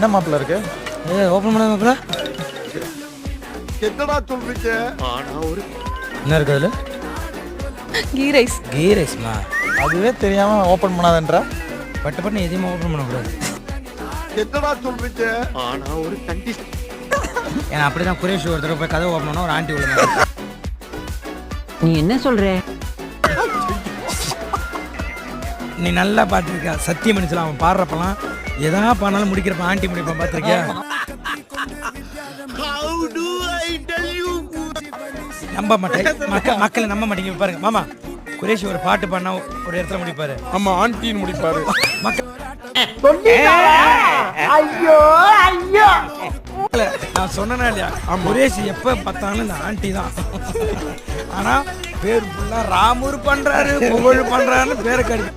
என்ன மாப்பிள்ள இருக்கு? ஓப்பன் பண்ண மாப்பிள்ள என்னடா சொல்றீங்க? என்ன இருக்கு அதுல? கீ ரைஸ். கீ ரைஸ்மா? அதுவே தெரியாம ஓபன் பண்ணாதன்றா? பட்டு பட்டு எதையுமே ஓப்பன் பண்ணக்கூடாது. என்னடா சொல்றீங்க? ஆனா ஒரு கண்டிஷன். ஏன்னா அப்படிதான் குரேஷ் ஒரு தடவை போய் கதவை ஓப்பன் பண்ணா ஒரு ஆண்டி உள்ள. நீ என்ன சொல்ற? நீ நல்லா பார்த்துருக்க சத்தியம் மனுஷன் அவன் பாடுறப்பெல்லாம் எதா பண்ணாலும் முடிக்கிறப்ப ஆண்டி முடிப்பான் பார்த்துருக்கியா? நம்ப மாட்டேன் மக்களை நம்ப மாட்டேங்க பாருங்க மாமா. குரேஷ் ஒரு பாட்டு பாடினா ஒரு இடத்துல முடிப்பாரு. ஆமா ஆண்டின்னு முடிப்பாரு. நான் சொன்னேனா இல்லையா, குரேஷ் எப்ப பார்த்தாலும் இந்த ஆண்டி தான். ஆனா பேர் ஃபுல்லா ராமூர் பண்றாரு புகழ் பண்றாருன்னு பேரை கடி